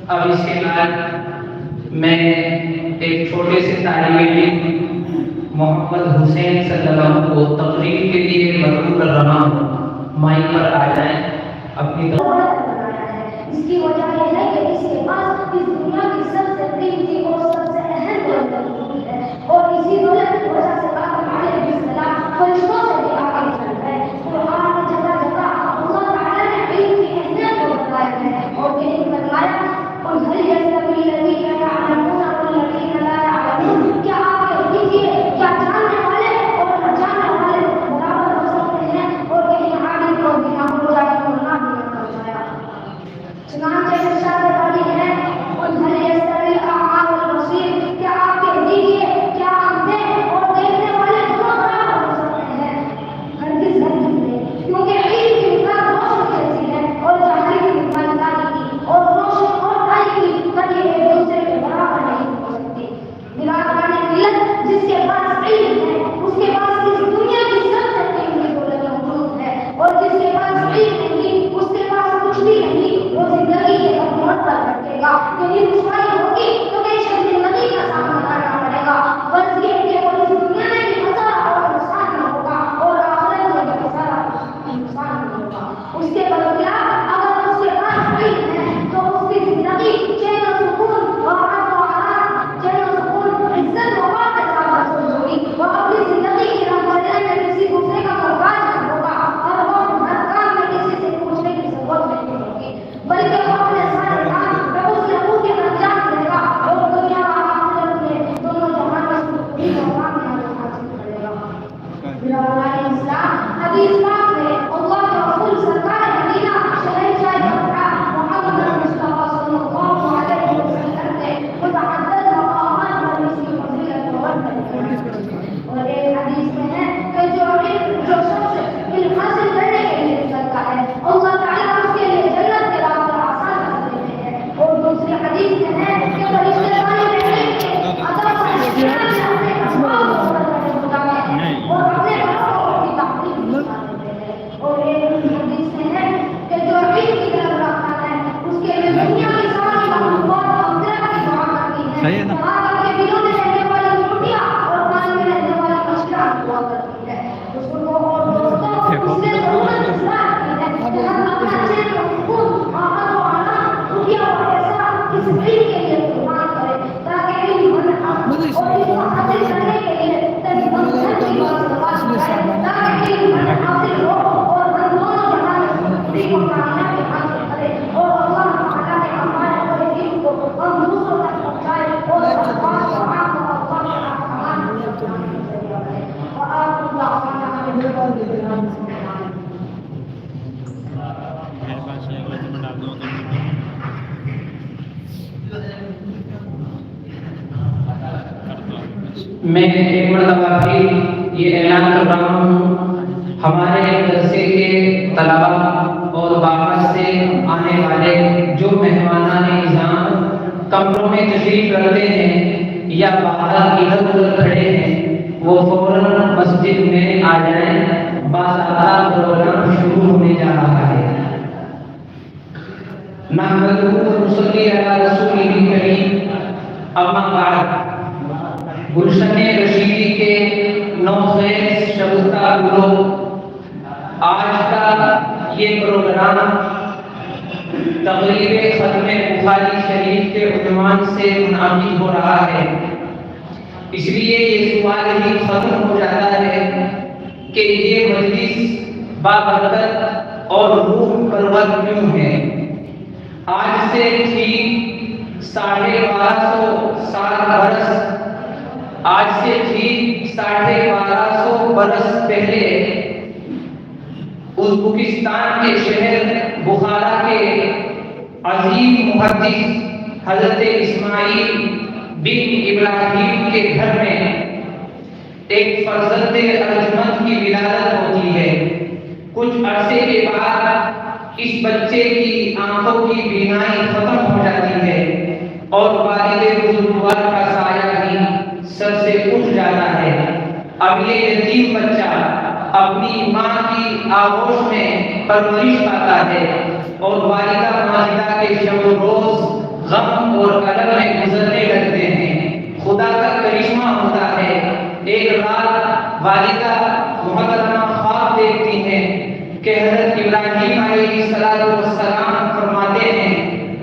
اب اس کے بعد میں ایک چھوٹے سے طالب علم محمد حسین صلی اللہ علیہ وسلم کو تقریر کے لیے مدعو کر رہا ہوں، مائک پر آ جائیں اپنی اس کی وجہ یہ ہے کہ اس کے پاس اس دنیا کی سب سے قیمتی اور سب سے اہم دولت ہے، اور اسی دولت کی وجہ سے آدم علیہ السلام فرشتوں سے بھی آگے چل گئے۔ قرآن میں جگہ جگہ اللہ تعالیٰ نے علم کی اہمیت کو بتایا ہے اور یہ فرمایا قل هل يستوي الذين يعلمون والذين لا يعلمون، کیا آپ یہ دیکھیے کیا جاننے والے اور نہ جاننے والے برابر ہو سکتے ہیں؟ اور کہیں عالم کو بھی نہ ہو جائے اور نہ بھی نہ ہو جائے۔ چنانچہ ارشاد فرماتے ہیں قل هل يستوي الأعمى والبصير، کیا آپ یہ دیکھیے کیا اندھے اور دیکھنے والے دونوں برابر ہو سکتے ہیں؟ ہرگز ہرگز نہیں، کیونکہ علم کی مثال روشن جیسی ہے اور جہل کی مثال تاریکی، اور روشن اور تاریکی کبھی ایک دوسرے کے برابر نہیں ہو سکتی۔ برادران ملت، جس کے پاس علم ہے اس کے پاس اس دنیا کی سب سے قیمتی دولت موجود ہے، اور جس کے پاس علم نہیں اس کے پاس کچھ بھی نہیں، وہ زندگی کے موڑ پر بھٹکے گا۔ کہیں رسوائی ہوگی تو بے شک زندگی کا سامنا کرنا پڑے گا، بس یہ کہ وہ اس دنیا میں بھی خسارہ اور نقصان نہ ہوگا اور آخرت میں بھی خسارہ اور نقصان نہیں ہوگا۔ اس کے برخلاف اگر اس کے پاس علم ہے تو اس کی زندگی چین و سکون اور امن و آرام، چین و سکون، عزت و وقار کے ساتھ بسر ہوگی۔ وہ اپنی زندگی کی راہ چلنے میں کسی دوسرے کا محتاج نہ ہوگا اور وہ ہر کام میں کسی سے پوچھنے کی ضرورت نہیں ہوگی، بلکہ وہ اپنے سارے کام بغض لہو کے انجام دے گا اور دنیا اور آخرت میں دونوں جہان میں پوری کامیابی حاصل کرے گا۔ برادران اسلام، حدیث پاک میں اللہ کے رسول سرکار مدینہ شہنشاہ برا محمد مصطفیٰ صلی اللہ علیہ وسلم نے متعدد مقامات پر اس کی فضیلت بیان کی ہے، اور ایک حدیث میں ہے کہ جو شخص علم حاصل کرنے کے لیے چلتا ہے اللہ تعالیٰ اس کے لیے جنت کے راستے آسان کر دیتے ہیں، اور دوسری حدیث میں ہے کہ فرشتے طالب علم کے عطا فرشتیاں اپنے اسباب کو بدلنے ہوتا ہے اور اپنے گھروں کو بھی تعلیم دیتا ہے۔ میرے پاس ایک بار میں ڈال دوں میں ایک مرتبہ پھر یہ اعلان کر رہا ہوں، ہمارے مدرسے کے طلباء اور باہر سے آنے والے جو مہمانان نظام کمروں میں تشریف رکھتے ہیں یا باہر ادھر ادھر کھڑے ہیں، وہ فوراً مسجد میں آ جائیں، باضابطہ پروگرام شروع ہونے جا رہا ہے۔ نحمدہ ونصلی علی رسولہ الکریم، اما بعد۔ گلشن رشیدی کے نوخیز شگفتہ گلوں، آج کا یہ پروگرام تقریب ختم بخاری شریف کے عنوان سے منعقد ہو رہا ہے۔ اس لیے یہ سوال ہی ختم ہو جاتا ہے کہ یہ مجلس بابرکت اور روح پرور کیوں ہے؟ آج سے ٹھیک 1250 برس پہلے ازبکستان کے شہر بخارا کے عظیم محدث حضرت اسماعیل بن ابراہیم کے گھر میں ایک فرزند ارجمند کی ولادت ہوتی ہے۔ کچھ عرصے کے بعد اس بچے کی آنکھوں کی بینائی ختم ہو جاتی ہے اور والد بزرگوار کا سایہ بھی سر سے اٹھ جاتا ہے۔ اب یہ یتیم بچہ اپنی ماں کی آغوش میں پرورش پاتا ہے اور والدہ ماجدہ کے شب و روز غم اور الم میں گزرنے لگتے ہیں۔ خدا کا کرشمہ ہوتا ہے، ایک رات والدہ محترمہ خواب دیکھتی ہیں کہ حضرت ابراہیم علیہ السلام فرماتے ہیں،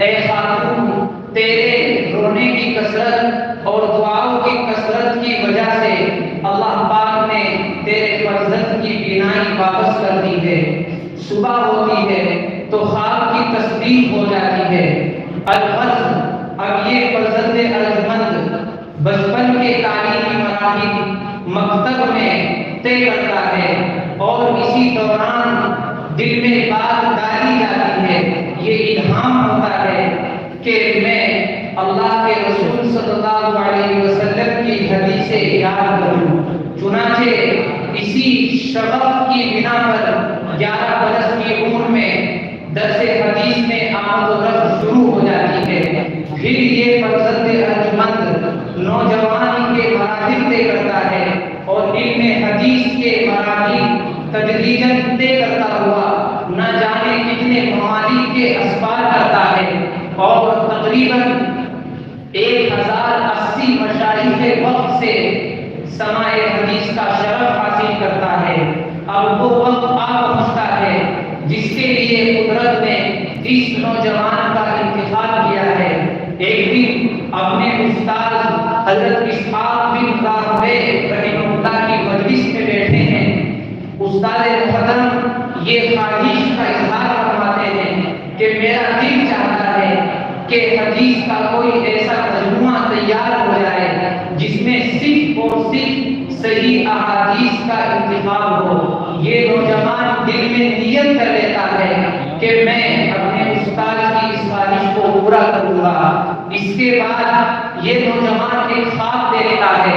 اے خاتون، تیرے رونے کی کثرت اور دعاؤں کی کثرت کی وجہ سے اللہ پاک نے تیرے فرزند کی بینائی واپس کر دی ہے۔ صبح ہوتی ہے تو خواب کی تصدیق ہو جاتی ہے۔ الغرض، اب یہ فرزند ارجمند بچپن کے تعلیمی مراحل مکتب میں طے کرتا ہے اور اسی دوران دل میں بات ڈالی جاتی ہے، یہ الہام ہوتا ہے کہ میں اللہ کے رسول صلی اللہ علیہ وسلم کی حدیثیں یاد کروں۔ چنانچہ اسی شغف کی بنا پر 11 برس کی عمر میں درس حدیث میں آمد و رفت شروع ہو جاتی ہے۔ پھر یہ فرزند ارجمند نوجوانی کے مراحل طے کرتا ہے اور علم حدیث کے مراحل تدریجاً طے کرتا ہوا نہ جانے کتنے ممالک کے اسفار کرتا ہے اور تقریباً 1080 مشائخ وقت سے سماع حدیث کا شرف حاصل کرتا ہے۔ اب وہ وقت آ پہنچتا ہے جس کے لیے قدرت نے اس نوجوان کا انتخاب کیا ہے۔ ایک دن اپنے استاد حضرت اسحاق بن راہوے رحمہ اللہ کی مجلس میں بیٹھے ہیں۔ استاد محترم یہ خواہش کا اظہار فرماتے ہیں کہ میرا دل چاہتا ہے کہ حدیث کا کوئی ایسا مجموعہ تیار ہو جائے جس میں صرف اور صرف صحیح احادیث کا انتخاب ہو۔ یہ نوجوان دل میں نیت کر لیتا ہے کہ میں اپنے استاد کی اس خواہش کو پورا کروں گا۔ اس کے بعد یہ نوجوان ایک خواب دیکھتا ہے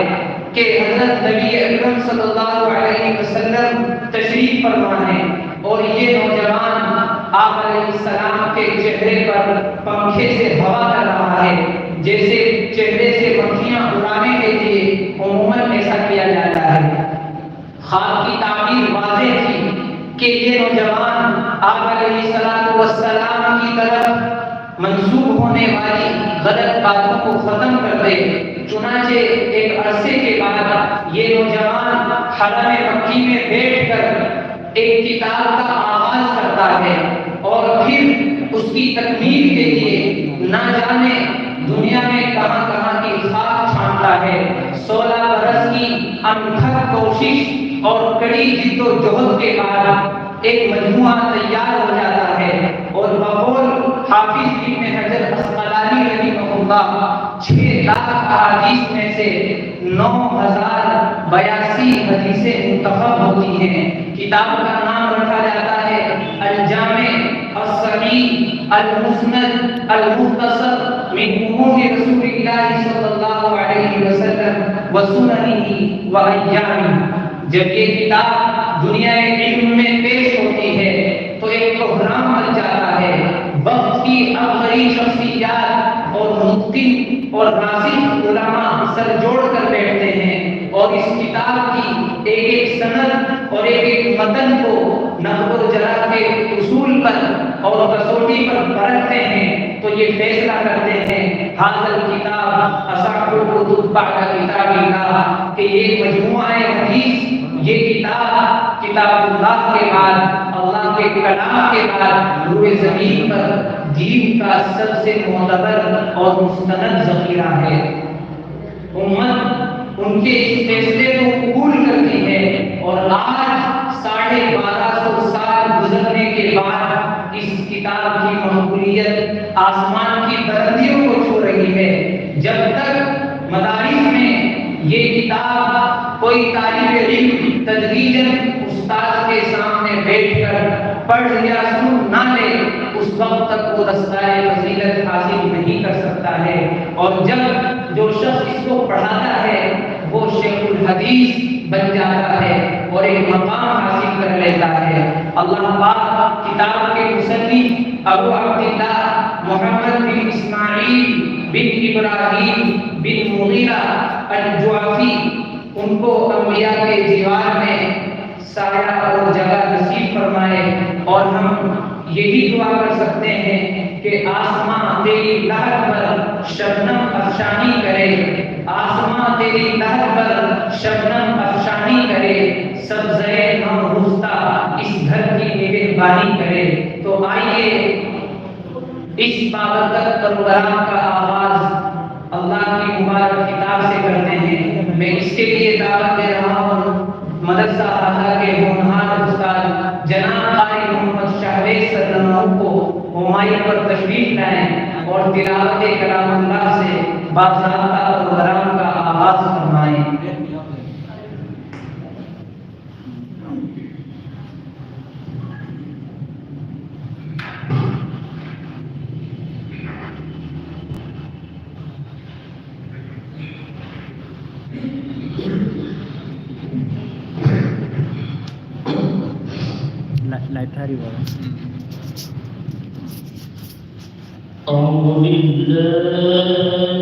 کہ حضرت نبی اکرم صلی اللہ علیہ وسلم تشریف فرما ہے اور یہ نوجوان آپ علیہ السلام کے چہرے پر پنکھے سے ہوا کر رہا ہے، جیسے چہرے سے پنکھیاں اڑانے کے لیے عموماً ایسا کیا جاتا ہے۔ خواب کی تعبیر واضح تھی کہ یہ نوجوان آپ علیہ السلام کی طرف منسوب ہونے والی غلط باتوں کو ختم کر دے۔ چنانچہ ایک عرصے کے بعد یہ نوجوان حرم مکی میں بیٹھ کر ایک کتاب کا آغاز کرتا ہے اور پھر اس کی تکمیل کے لیے نہ جانے دنیا میں کہاں کہاں کی خاک چھانتا ہے۔ 16 برس کی انتھک کوشش اور کڑی جد و جہد کے بعد ایک مجموعہ تیار ہو جاتا ہے اور بقول حافظ ابن حجر اسقلانی رحمہ اللہ 6 لاکھ احادیث میں سے 9082 حدیثیں منتخب ہوتی ہیں. کتاب کا نام رکھا جاتا ہے الجامع الصحیح المسند المختصر من امور رسول اللہ صلی اللہ علیہ وسلم وسننہ وایامہ. جب یہ کتاب دنیا علم میں پیش ہوتی ہے تو ایک پروگرام بن جاتا ہے. وقت کی افضل شخصیات اور متقن اور راسخ علماء سر جوڑ کر بیٹھتے ہیں اور اس کتاب کی ایک ایک سند اور ایک ایک متن کو نقد و جرح کے اصول پر اور کسوٹی پر پرکھتے ہیں تو یہ فیصلہ کرتے ہیں حاضر کتاب اصح الکتب بعد کتاب اللہ کہ یہ مجموعہ حدیث، یہ کتاب کتاب اللہ کے بعد، اللہ کے کلام کے بعد روئے زمین پر دین کا سب سے معتبر اور مستند ذخیرہ ہے. امت ان کے اس فیصلے کو قبول کرتی ہے اور آج 1250 سال گزرنے کے بعد اس کتاب کی مقبولیت آسمان کی بلندیوں کو چھو رہی ہے. جب تک مدارس میں یہ کتاب کوئی طالب علم تدریجاً استاد کے سامنے بیٹھ کر پڑھ یا سن نہ لے اس وقت تک وہ دستائے فضیلت حاصل نہیں کر سکتا ہے. اور جب جو شخص اس کو پڑھاتا ہے وہ شیخ الحدیث بن جاتا ہے اور ایک مقام حاصل کر لیتا ہے. اللہ پاک کتاب کے مصنف ابو عبداللہ محمد بن اسماعیل بن ابراہیم بن مغیرہ الجعفی ان کو انبیاء کے جوار میں سایہ اور جگہ نصیب فرمائے. اور ہم یہی دعا کر سکتے ہیں کہ آسمان تیری لہر پر شبنم افشانی کرے، آسمان تیری لہر پر شبنم افشانی کرے، سبزے نو رستہ اس گھر کی نگہبانی کرے. تو آئیے اس بابرکت پروگرام کا آغاز اللہ کی مبارک کتاب سے کرتے ہیں. میں اس کے لیے دعوت دے رہا ہوں مدرسہ اعلیٰ کے ہونہار استاد جناب قاری محمد شاہریز صلی اللہ علیہ وسلم کو مائک پر تشریف لائیں اور تلاوت کلام اللہ سے باضابطہ پروگرام کا آغاز فرمائیں. لائٹ ہاری ہوا أعوذ بالله